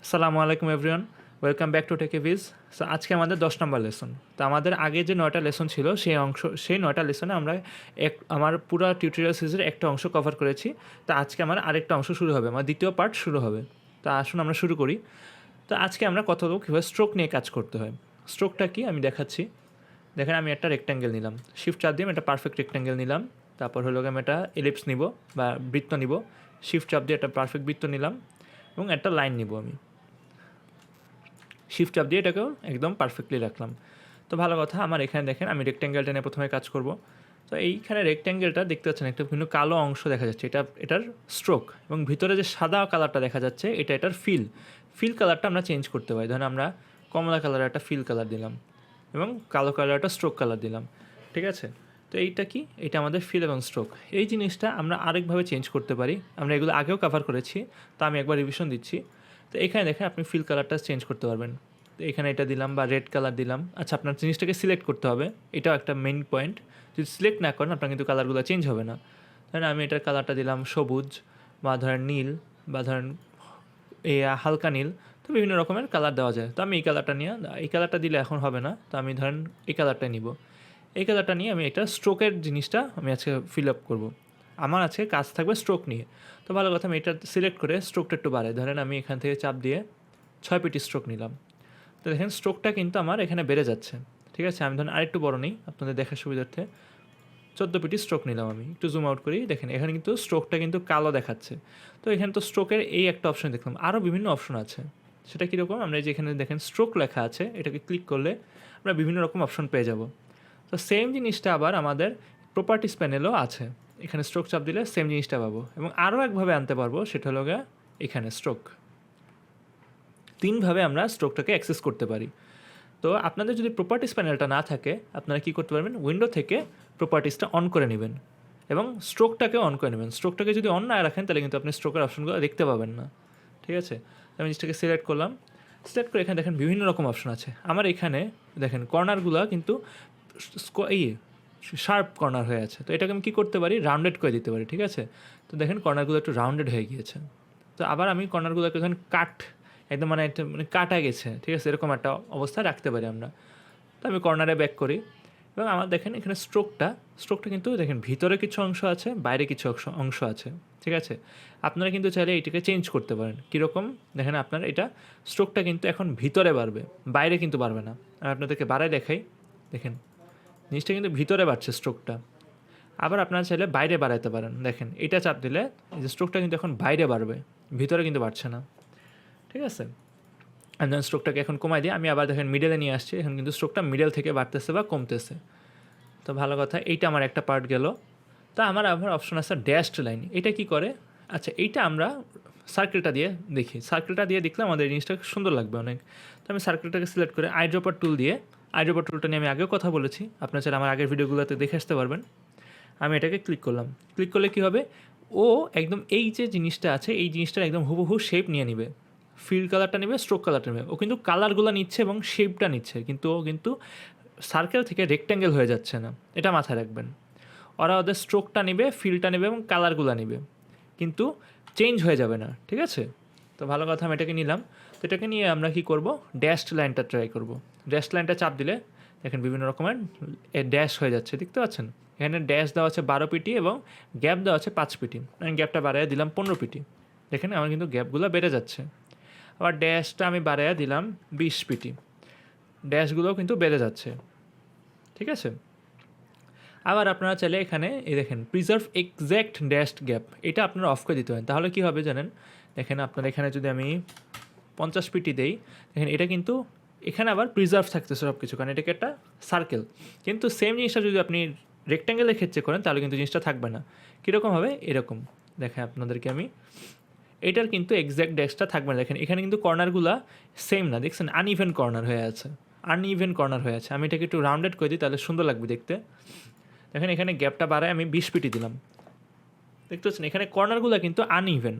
আসসালামু আলাইকুম everyone, welcome back to Techiviz. So আজকে আমাদের 10 নম্বর লেসন। তো আমাদের আগে যে 9টা লেসন ছিল সেই 9টা লেসনে আমরা আমার পুরো টিউটোরিয়াল সিরিজের একটা অংশ কভার করেছি। তো আজকে আমার আরেকটা অংশ শুরু হবে, আমার দ্বিতীয় পার্ট শুরু হবে। তো আসুন আমরা শুরু করি। তো আজকে আমরা কথা বলব কীভাবে স্ট্রোক নিয়ে কাজ করতে হয়। স্ট্রোকটা কি আমি দেখাচ্ছি। দেখেন আমি একটা রেক্ট্যাঙ্গেল নিলাম, শিফট 4 দিয়ে আমি একটা পারফেক্ট রেক্ট্যাঙ্গেল নিলাম। তারপর হলো আমি একটা এলিপস নিব বা বৃত্ত নিব, শিফট চাপ দিয়ে একটা পারফেক্ট বৃত্ত নিলাম এবং একটা লাইন নিব। আমি শিফট চাপ দিয়ে এটাকেও একদম পারফেক্টলি রাখলাম। তো ভালো কথা, আমার এখানে দেখেন আমি রেক্ট্যাঙ্গেলটা নিয়ে প্রথমে কাজ করব। তো এইখানে রেক্ট্যাঙ্গেলটা দেখতে পাচ্ছেন একটা কিন্তু কালো অংশ দেখা যাচ্ছে, এটার স্ট্রোক, এবং ভিতরে যে সাদা কালারটা দেখা যাচ্ছে এটার ফিল কালারটা আমরা চেঞ্জ করতে পারি। ধরেন আমরা কমলা কালারের একটা ফিল কালার দিলাম এবং কালো কালার একটা স্ট্রোক কালার দিলাম, ঠিক আছে। তো এইটা কি, এটা আমাদের ফিল এবং স্ট্রোক। এই জিনিসটা আমরা আরেকভাবে চেঞ্জ করতে পারি, আমরা এগুলো আগেও কভার করেছি, তো আমি একবার রিভিশন দিচ্ছি। তো এখানে দেখেন আপনি ফিল কালারটা চেঞ্জ করতে পারবেন। তো এখানে এটা দিলাম বা রেড কালার দিলাম। আচ্ছা, আপনার জিনিসটাকে সিলেক্ট করতে হবে, এটাও একটা মেইন পয়েন্ট। যদি সিলেক্ট না করেন আপনার কিন্তু কালারগুলো চেঞ্জ হবে না। ধরেন আমি এটার কালারটা দিলাম সবুজ, বা ধরেন নীল, বা ধরেন হালকা নীল। তো বিভিন্ন রকমের কালার দেওয়া যায়। তো আমি এই কালারটা দিলে এখন হবে না, তো আমি ধরেন এই কালারটা নিব। এই কালারটা নিয়ে আমি এটা স্ট্রোকের জিনিসটা আমি আজকে ফিল আপ করবো। আমার আজকে কাজ থাকবে স্ট্রোক নিয়ে। তো ভালো কথা, আমি এটা সিলেক্ট করে স্ট্রোকটা একটু বাড়াই। ধরেন আমি এখান থেকে চাপ দিয়ে 6 পিটি স্ট্রোক নিলাম। তো দেখেন স্ট্রোকটা কিন্তু আমার এখানে বেড়ে যাচ্ছে, ঠিক আছে। আমি ধরেন আরেকটু বড় নিই আপনাদের দেখার সুবিধার্থে, 14 পিটি স্ট্রোক নিলাম। আমি একটু জুম আউট করি, দেখেন এখানে কিন্তু স্ট্রোকটা কিন্তু কালো দেখাচ্ছে। তো এখানে তো স্ট্রোকের এই একটা অপশন দেখলাম, আরও বিভিন্ন অপশন আছে। সেটা কীরকম, আমরা যেখানে দেখেন স্ট্রোক লেখা আছে এটাকে ক্লিক করলে আমরা বিভিন্ন রকম অপশন পেয়ে যাব। তো সেম জিনিসটা আবার আমাদের প্রপার্টিস প্যানেলও আছে। এখানে স্ট্রোক চাপ দিলে সেম জিনিসটা পাবো, এবং আরও একভাবে আনতে পারবো, সেটা হলো এখানে স্ট্রোক। 3ভাবে আমরা স্ট্রোকটাকে অ্যাক্সেস করতে পারি। তো আপনাদের যদি প্রপার্টিস প্যানেলটা না থাকে আপনারা কী করতে পারবেন, উইন্ডো থেকে প্রপার্টিসটা অন করে নেবেন এবং স্ট্রোকটাকে অন করে নেবেন। স্ট্রোকটাকে যদি অন না রাখেন তাহলে কিন্তু আপনি স্ট্রোকের অপশনগুলো দেখতে পাবেন না, ঠিক আছে। আমি জিনিসটাকে সিলেক্ট করলাম, সিলেক্ট করে এখানে দেখেন বিভিন্ন রকম অপশন আছে। আমার এখানে দেখেন কর্নারগুলো কিন্তু এই শার্প কর্নার হয়ে আছে। তো এটাকে আমি কী করতে পারি, রাউন্ডেড করে দিতে পারি, ঠিক আছে। তো দেখেন কর্নারগুলো একটু রাউন্ডেড হয়ে গিয়েছে। তো আবার আমি কর্নারগুলোকে ধরেন একদম একটা কাটা গেছে, ঠিক আছে, এরকম একটা অবস্থায় রাখতে পারি আমরা। তো আমি কর্নারে ব্যাক করি এবং আমার দেখেন এখানে স্ট্রোকটা কিন্তু দেখেন ভিতরে কিছু অংশ আছে, বাইরে কিছু অংশ আছে, ঠিক আছে। আপনারা কিন্তু চাইলে এইটাকে চেঞ্জ করতে পারেন। কীরকম, দেখেন আপনার এটা স্ট্রোকটা কিন্তু এখন ভিতরে বাড়বে, বাইরে কিন্তু বাড়বে না। আমি আপনাদেরকে বাড়ায় দেখাই, দেখেন জিনিসটা কিন্তু ভিতরে বাড়ছে স্ট্রোকটা। আবার আপনারা চাইলে বাইরে বাড়াইতে পারেন, দেখেন এটা চাপ দিলে এই যে স্ট্রোকটা কিন্তু এখন বাইরে বাড়বে, ভিতরে কিন্তু বাড়ছে না, ঠিক আছে। আমি ধরেন স্ট্রোকটাকে এখন কমাই দিই, আমি আবার দেখেন মিডলে নিয়ে আসছি, এখন কিন্তু স্ট্রোকটা মিডল থেকে বাড়তেছে বা কমতেছে। তো ভালো কথা, এইটা আমার একটা পার্ট গেল। তা আমার আবার অপশন আছে ড্যাশড লাইন। এটা কি করে, আচ্ছা এইটা আমরা সার্কেলটা দিয়ে দেখি। সার্কেলটা দিয়ে দেখলে আমাদের জিনিসটা সুন্দর লাগবে অনেক। তো আমি সার্কেলটাকে সিলেক্ট করে আইড্রপার টুল দিয়ে, আইড্রপার টুলটা নিয়ে আমি আগেও কথা বলেছি, আপনার চাইলে আমার আগের ভিডিওগুলোতে দেখে আসতে পারবেন। আমি এটাকে ক্লিক করলাম, ক্লিক করলে কী হবে, ও একদম এই যে জিনিসটা আছে এই জিনিসটার একদম হুবহু শেপ নিয়ে নিবে। ফিল কালারটা নেবে, স্ট্রোক কালারটা নেবে। ও কিন্তু কালারগুলো নিচ্ছে এবং শেপটা নিচ্ছে, কিন্তু ও কিন্তু সার্কেল থেকে রেক্ট্যাঙ্গেল হয়ে যাচ্ছে না, এটা মাথায় রাখবেন। ওরা ওদের স্ট্রোকটা নেবে, ফিলটা নেবে এবং কালারগুলো নেবে, কিন্তু চেঞ্জ হয়ে যাবে না, ঠিক আছে। তো ভালো কথা, আমি এটাকে নিলাম। তো এটাকে নিয়ে আমরা কী করব, ড্যাশড লাইনটা ট্রাই করব। ড্যাশড লাইনটা চাপ দিলে দেখেন বিভিন্ন রকমের ড্যাশ হয়ে যাচ্ছে, দেখতে পাচ্ছেন। এখানে ড্যাশ দেওয়া আছে 12 পিটি এবং গ্যাপ দেওয়া আছে 5 পিটি। আমি গ্যাপটা বাড়াইয়া দিলাম 15 পিটি, দেখেন আমার কিন্তু গ্যাপগুলো বেড়ে যাচ্ছে। আবার ড্যাশটা আমি বাড়াইয়া দিলাম 20 পিটি, ড্যাশগুলোও কিন্তু বেড়ে যাচ্ছে, ঠিক আছে। আবার আপনারা চাইলে এখানে এই দেখেন প্রিজার্ভ এক্স্যাক্ট ড্যাশড গ্যাপ, এটা আপনারা অফ করে দিতে পারেন। তাহলে কী হবে জানেন, দেখেন আপনার এখানে যদি আমি 50 পিটি দেই, দেখেন এটা কিন্তু এখানে আবার প্রিজার্ভ থাকতেছে সব কিছু, কারণ এটাকে একটা সার্কেল। কিন্তু সেম জিনিসটা যদি আপনি রেক্ট্যাঙ্গেলের ক্ষেত্রে করেন তাহলে কিন্তু জিনিসটা থাকবে না। কীরকম হবে, এরকম দেখেন আপনাদেরকে আমি, এটার কিন্তু এক্স্যাক্ট ড্যাশটা থাকবে না। দেখেন এখানে কিন্তু কর্নারগুলো সেম না, দেখছেন আনইভেন কর্নার হয়ে আছে, আমি এটাকে একটু রাউন্ডেড করে দিই তাহলে সুন্দর লাগবে দেখতে। দেখেন এখানে গ্যাপটা বাড়ায় আমি 20 পিটি দিলাম, দেখতে পাচ্ছেন এখানে কর্নারগুলো কিন্তু আনইভেন,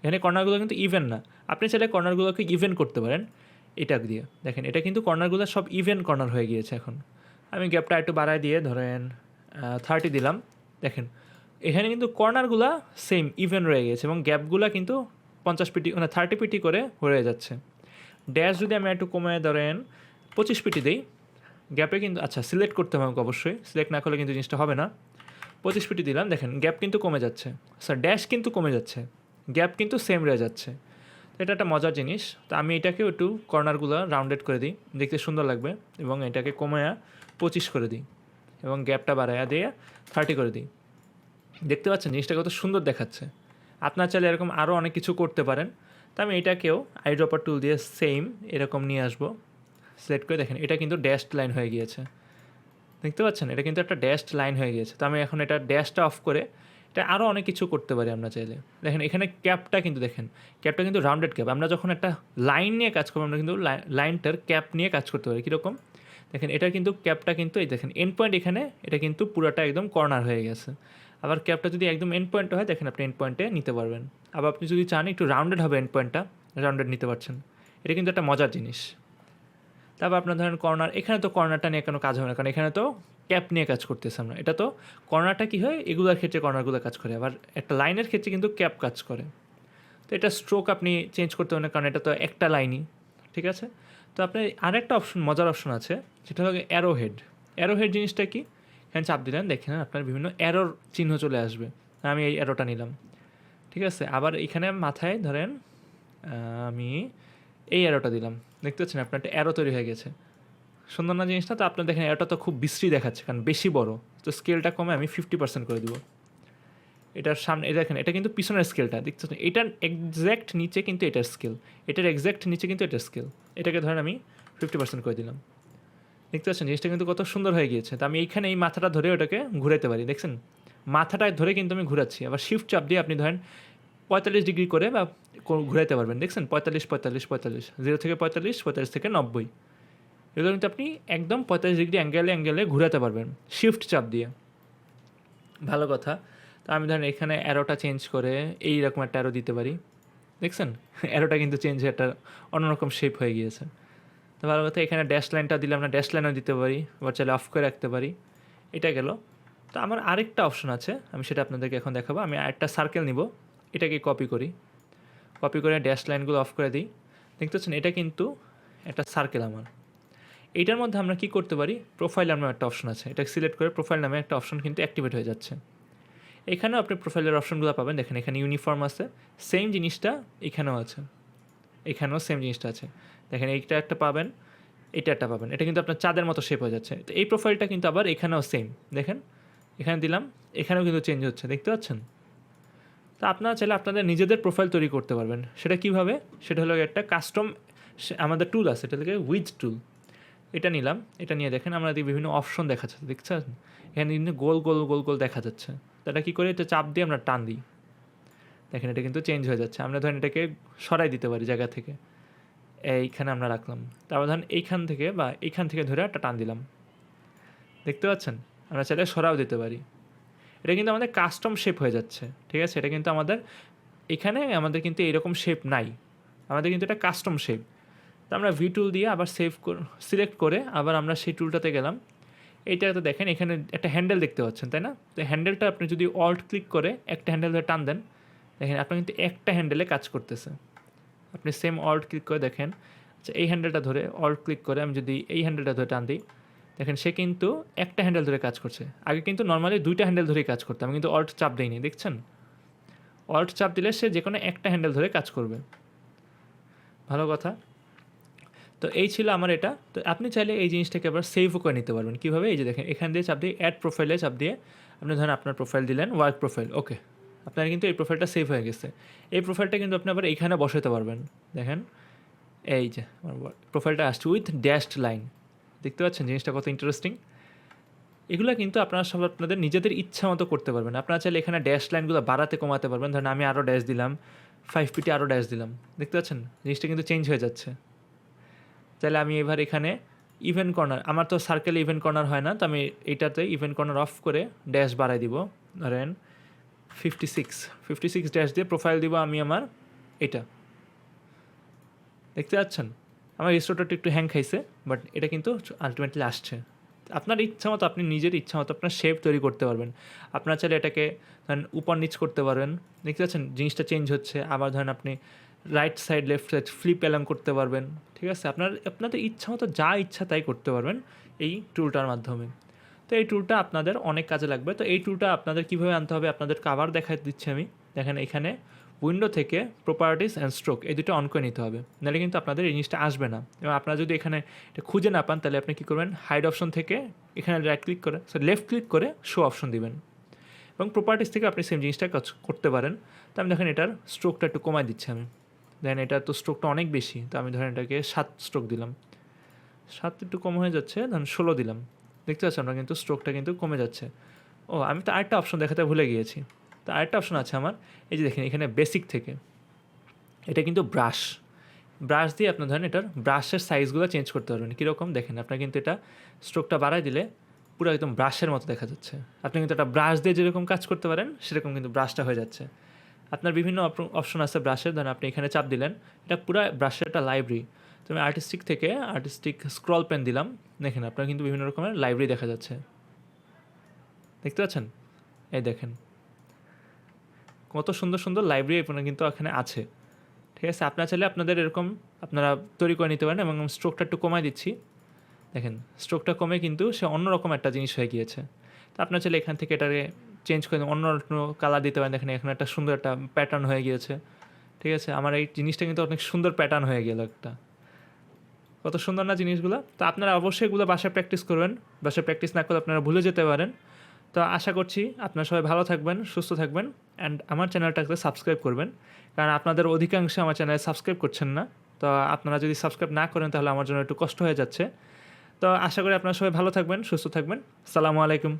এখানে কর্নারগুলো কিন্তু ইভেন না। আপনি চাইলে কর্নারগুলোকে ইভেন করতে পারেন এটা দিয়ে। দেখেন এটা কিন্তু কর্নারগুলো সব ইভেন কর্নার হয়ে গিয়েছে। এখন আমি গ্যাপটা একটু বাড়ায় দিয়ে ধরেন 30 দিলাম। দেখেন এখানে কিন্তু কর্নারগুলো সেম ইভেন রয়ে গেছে এবং গ্যাপগুলো কিন্তু 50 পিটি মানে 30 পিটি করে হয়ে যাচ্ছে। ড্যাশ যদি আমি একটু কমায় ধরেন 25 পিটি দিই, গ্যাপে কিন্তু আচ্ছা সিলেক্ট করতে হবে আমাকে অবশ্যই, সিলেক্ট না করলে কিন্তু জিনিসটা হবে না। 25 পিটি দিলাম, দেখেন গ্যাপ কিন্তু কমে যাচ্ছে, স্যার ড্যাশ কিন্তু কমে যাচ্ছে, গ্যাপ কিন্তু সেম রয়ে যাচ্ছে। তো এটা একটা মজার জিনিস। তো আমি এটাকে একটু কর্নারগুলো রাউন্ডেড করে দিই, দেখতে সুন্দর লাগবে, এবং এটাকে কমায়া 25 করে দিই এবং গ্যাপটা বাড়ায়া দিয়ে 30 করে দিই। দেখতে পাচ্ছেন জিনিসটা কত সুন্দর দেখাচ্ছে। আপনার চাইলে এরকম আরও অনেক কিছু করতে পারেন। তো আমি এটাকেও আইড্রপার টুল দিয়ে সেম এরকম নিয়ে আসবো, সিলেক্ট করে দেখেন এটা কিন্তু ড্যাশড লাইন হয়ে গিয়েছে, দেখতে পাচ্ছেন এটা কিন্তু একটা ড্যাশড লাইন হয়ে গিয়েছে। তো আমি এখন এটা ড্যাশটা অফ করে এটা আরও অনেক কিছু করতে পারি আমরা চাইলে। দেখেন এখানে ক্যাপটা কিন্তু দেখেন, ক্যাপটা কিন্তু রাউন্ডেড ক্যাপ। আমরা যখন একটা লাইন নিয়ে কাজ করবো আমরা কিন্তু লাইনটার ক্যাপ নিয়ে কাজ করতে পারি। কীরকম দেখেন, এটার কিন্তু ক্যাপটা কিন্তু এই দেখেন এন্ড পয়েন্ট, এখানে এটা কিন্তু পুরোটা একদম কর্নার হয়ে গেছে। আবার ক্যাপটা যদি একদম এন্ড পয়েন্ট হয়, দেখেন আপনি এন্ড পয়েন্টে নিতে পারবেন। আবার আপনি যদি চান একটু রাউন্ডেড হবে এন্ড পয়েন্টটা, রাউন্ডেড নিতে পারছেন। এটা কিন্তু একটা মজার জিনিস। তারপর আপনার ধরেন কর্নার, এখানে তো কর্নারটা নিয়ে কোনো কাজ হবে না, কারণ এখানে তো ক্যাপ নিয়ে কাজ করতেছে আমরা। এটা তো কর্নারটা কী হয়, এগুলোর ক্ষেত্রে কর্নারগুলো কাজ করে, আবার একটা লাইনের ক্ষেত্রে কিন্তু ক্যাপ কাজ করে। তো এটা স্ট্রোক আপনি চেঞ্জ করতে পারেন, কারণ এটা তো একটা লাইনই, ঠিক আছে। তো আপনার আরেকটা অপশন, মজার অপশন আছে, সেটা হলো অ্যারো হেড। অ্যারো হেড জিনিসটা কি, এখানে চাপ দিলেন দেখেন আপনার বিভিন্ন অ্যারোর চিহ্ন চলে আসবে। আমি এই অ্যারোটা নিলাম, ঠিক আছে। আবার এখানে মাথায় ধরেন আমি এই অ্যারোটা দিলাম, দেখতে পাচ্ছেন আপনার একটা অ্যারো তৈরি হয়ে গেছে। সুন্দর না জিনিসটা? তো আপনার দেখেন অ্যারোটা তো খুব বিশ্রী দেখাচ্ছে, কারণ বেশি বড়। তো স্কেলটা কমে আমি 50% করে দিব। এটার সামনে দেখেন, এটা কিন্তু পিছনের স্কেলটা দেখতে, এটার এক্স্যাক্ট নিচে কিন্তু এটার স্কেল, এটার এক্স্যাক্ট নিচে কিন্তু এটার স্কেল। এটাকে ধরেন আমি 50% করে দিলাম, দেখতে পাচ্ছেন জিনিসটা কিন্তু কত সুন্দর হয়ে গিয়েছে। তো আমি এইখানে এই মাথাটা ধরে ওটাকে ঘুরাতে পারি, দেখছেন মাথাটা ধরে কিন্তু আমি ঘুরাচ্ছি। আবার শিফট চাপ দিয়ে আপনি ধরেন 45 ডিগ্রি করে বা ঘুরাইতে পারবেন, দেখছেন 45 45 45, 0 থেকে 45, 45 থেকে 90, এগুলো কিন্তু আপনি একদম 45 ডিগ্রি অ্যাঙ্গেলে ঘুরাতে পারবেন শিফট চাপ দিয়ে। ভালো কথা। তো আমি ধরেন এখানে অ্যারোটা চেঞ্জ করে এইরকম একটা অ্যারো দিতে পারি, দেখছেন অ্যারোটা কিন্তু চেঞ্জ হয়ে একটা অন্যরকম শেপ হয়ে গিয়েছে। তো ভালো কথা, এখানে ড্যাশ লাইনটা দিলে আমরা ড্যাশ লাইনও দিতে পারি, আবার চাইলে অফ করে রাখতে পারি। এটা গেল। তো আমার আরেকটা অপশন আছে, আমি সেটা আপনাদেরকে এখন দেখাবো। আমি আরেকটা সার্কেল নিব, এটাকে কপি করি, কপি করে ড্যাশ লাইনগুলো অফ করে দিই। দেখতে পাচ্ছেন এটা কিন্তু একটা সার্কেল আমার। এইটার মধ্যে আমরা কি করতে পারি, প্রোফাইল নামে একটা অপশন আছে, এটা সিলেক্ট করে প্রোফাইল নামে একটা অপশন কিন্তু অ্যাক্টিভেট হয়ে যাচ্ছে। এখানেও আপনি প্রোফাইলের অপশনগুলো পাবেন, দেখেন এখানে ইউনিফর্ম আছে, সেম জিনিসটা এখানেও আছে, এখানেও সেম জিনিসটা আছে। দেখেন এইটা একটা পাবেন, এটা একটা পাবেন, এটা কিন্তু আপনার চাঁদের মতো শেপ হয়ে যাচ্ছে। তো এই প্রোফাইলটা কিন্তু আবার এখানেও সেম, দেখেন এখানে দিলাম, এখানেও কিন্তু চেঞ্জ হচ্ছে, দেখতে পাচ্ছেন। তো আপনারা চাইলে আপনাদের নিজেদের প্রোফাইল তৈরি করতে পারবেন। সেটা কীভাবে, সেটা হলো একটা কাস্টম আমাদের টুল আছে, এটা থেকে উইজ টুল, এটা নিলাম। এটা নিয়ে দেখেন আমরা বিভিন্ন অপশন দেখা যাচ্ছে, দেখছেন এখানে কিন্তু গোল গোল গোল গোল দেখা যাচ্ছে। তো এটা কী করে, এটা চাপ দিয়ে আমরা টান দিই, দেখেন এটা কিন্তু চেঞ্জ হয়ে যাচ্ছে। আমরা ধরেন এটাকে সরাই দিতে পারি জায়গা থেকে, এইখানে আমরা রাখলাম, তারপর ধরেন এইখান থেকে বা এইখান থেকে ধরে একটা টান দিলাম, দেখতে পাচ্ছেন আমরা চাইলে সরাও দিতে পারি। এটা কিন্তু আমাদের কাস্টম শেপ হয়ে যাচ্ছে, ঠিক আছে। এটা কিন্তু আমাদের এখানে আমাদের কিন্তু এইরকম শেপ নাই, আমাদের কিন্তু এটা কাস্টম শেপ। তো আমরা ভি টুল দিয়ে আবার সিলেক্ট করে আবার আমরা সেই টুলটাতে গেলাম। এইটাতে দেখেন এখানে একটা হ্যান্ডেল দেখতে পাচ্ছেন, তাই না? তো হ্যান্ডেলটা আপনি যদি অল্ট ক্লিক করে একটা হ্যান্ডেল ধরে টান দেন, দেখেন আপনার কিন্তু একটা হ্যান্ডেলে কাজ করতেছে। আপনি সেম অল্ট ক্লিক করে দেখেন, আচ্ছা এই হ্যান্ডেলটা ধরে অল্ট ক্লিক করে আমি যদি এই হ্যান্ডেলটা ধরে টান দিই, দেখেন সে কিন্তু একটা হ্যান্ডেল ধরে কাজ করছে। আগে কিন্তু নর্মালি দুইটা হ্যান্ডেল ধরেই কাজ করতে, আমি কিন্তু অল্ট চাপ দিইনি, দেখছেন অল্ট চাপ দিলে সে যে কোনো একটা হ্যান্ডেল ধরে কাজ করবে। ভালো কথা। তো এই ছিল আমার এটা। তো আপনি চাইলে এই জিনিসটাকে আবার সেভও করে নিতে পারবেন। কীভাবে, এই যে দেখেন এখান দিয়ে চাপ দিয়ে অ্যাড প্রোফাইলে চাপ দিয়ে আপনি ধরেন আপনার প্রোফাইল দিলেন, ওয়ার্ক প্রোফাইল, ওকে আপনার কিন্তু এই প্রোফাইলটা সেভ হয়ে গেছে। এই প্রোফাইলটা কিন্তু আপনি আবার এইখানে বসাতে পারবেন। দেখেন এই যে আমার প্রোফাইলটা আসছে উইথ ড্যাশড লাইন, দেখতে পাচ্ছেন জিনিসটা কত ইন্টারেস্টিং। এগুলো কিন্তু আপনারা সব আপনাদের নিজেদের ইচ্ছা মতো করতে পারবেন। আপনারা চাইলে এখানে ড্যাশ লাইনগুলো বাড়াতে কমাতে পারবেন। ধরেন আমি আরও ড্যাশ দিলাম, 5 পিটি আরও ড্যাশ দিলাম, দেখতে পাচ্ছেন জিনিসটা কিন্তু চেঞ্জ হয়ে যাচ্ছে। তাহলে আমি এবার এখানে ইভেন্ট কর্নার, আমার তো সার্কেলে ইভেন্ট কর্নার হয় না, তো আমি এইটাতে ইভেন্ট কর্নার অফ করে ড্যাশ বাড়াই দিব, ধরেন 56 ড্যাশ দিয়ে প্রোফাইল দিব আমি আমার এটা, দেখতে পাচ্ছেন আমার রিস্টোরটা একটু হ্যাং খাইছে, বাট এটা কিন্তু আলটিমেটলি আসছে, আপনার ইচ্ছা মতো, আপনি নিজের ইচ্ছা মতো আপনার শেপ তৈরি করতে পারবেন। আপনার চাইলে এটাকে ধরেন উপর নিচ করতে পারবেন, দেখতে পাচ্ছেন জিনিসটা চেঞ্জ হচ্ছে। আবার ধরেন আপনি right side left side flip along করতে পারবেন, ঠিক আছে? আপনাদের ইচ্ছা মতো যা ইচ্ছা তাই করতে পারবেন এই টুলটার মাধ্যমে। তো এই টুলটা আপনাদের অনেক কাজে লাগবে। তো এই টুলটা আপনাদের কীভাবে আনতে হবে আপনাদের আবার দেখাই দিচ্ছি আমি। দেখেন এখানে উইন্ডো থেকে প্রপার্টিস অ্যান্ড স্ট্রোক এই দুটো অন করে নিতে হবে, নাহলে কিন্তু আপনাদের এই জিনিসটা আসবে না। এবং আপনারা যদি এখানে এটা খুঁজে না পান তাহলে আপনি কী করবেন, হাইড অপশন থেকে এখানে রাইট ক্লিক করে লেফট ক্লিক করে শো অপশন দিবেন, এবং প্রপার্টিস থেকে আপনি সেম জিনিসটা কাজ করতে পারেন। তো আমি দেখেন এটার স্ট্রোকটা একটু কমায় দিচ্ছি আমি। দেখেন এটা তো স্ট্রোকটা অনেক বেশি, তো আমি ধরেন এটাকে 7 স্ট্রোক দিলাম, 7 একটু কম হয়ে যাচ্ছে, ধরেন 16 দিলাম। দেখতে পাচ্ছি আমরা কিন্তু স্ট্রোকটা কিন্তু কমে যাচ্ছে। ও আমি তো আরেকটা অপশন দেখাতে ভুলে গিয়েছি। তো আরেকটা অপশন আছে আমার, এই যে দেখেন এখানে বেসিক থেকে এটা কিন্তু ব্রাশ দিয়ে আপনার ধরেন এটার ব্রাশের সাইজগুলো চেঞ্জ করতে পারবেন। কীরকম দেখেন, আপনার কিন্তু এটা স্ট্রোকটা বাড়ায় দিলে পুরো একদম ব্রাশের মতো দেখা যাচ্ছে। আপনি কিন্তু একটা ব্রাশ দিয়ে যেরকম কাজ করতে পারেন সেরকম কিন্তু ব্রাশটা হয়ে যাচ্ছে। আপনার বিভিন্ন অপশন আছে ব্রাশের, ধরেন আপনি এখানে চাপ দিলেন, এটা পুরো ব্রাশের একটা লাইব্রেরি। তো আমি আর্টিস্টিক থেকে আর্টিস্টিক স্ক্রল পেন দিলাম, দেখেন আপনার কিন্তু বিভিন্ন রকমের লাইব্রেরি দেখা যাচ্ছে, দেখতে পাচ্ছেন? এই দেখেন কত সুন্দর সুন্দর লাইব্রেরি আপনার কিন্তু এখানে আছে, ঠিক আছে? আপনারা চাইলে আপনাদের এরকম আপনারা তৈরি করে নিতে পারেন। এবং স্ট্রোকটা একটু কমায় দিচ্ছি, দেখেন স্ট্রোকটা কমে কিন্তু সে অন্যরকম একটা জিনিস হয়ে গিয়েছে। তো আপনার চাইলে এখান থেকে এটাকে চেঞ্জ করে অন্য কালার দিতে পারেন। দেখেন এখানে একটা সুন্দর একটা প্যাটার্ন হয়ে গিয়েছে, ঠিক আছে? আমার এই জিনিসটা কিন্তু অনেক সুন্দর প্যাটার্ন হয়ে গেল একটা, কত সুন্দর না জিনিসগুলো? তো আপনারা অবশ্যই এগুলো বাসায় প্র্যাকটিস করবেন। বাসায় প্র্যাকটিস না করলে আপনারা ভুলে যেতে পারেন। তো আশা করছি আপনারা সবাই ভালো থাকবেন, সুস্থ থাকবেন, অ্যান্ড আমার চ্যানেলটাকে সাবস্ক্রাইব করবেন, কারণ আপনাদের অধিকাংশ আমার চ্যানেলে সাবস্ক্রাইব করছেন না। তো আপনারা যদি সাবস্ক্রাইব না করেন তাহলে আমার জন্য একটু কষ্ট হয়ে যাচ্ছে। তো আশা করি আপনারা সবাই ভালো থাকবেন, সুস্থ থাকবেন। আসসালামু আলাইকুম।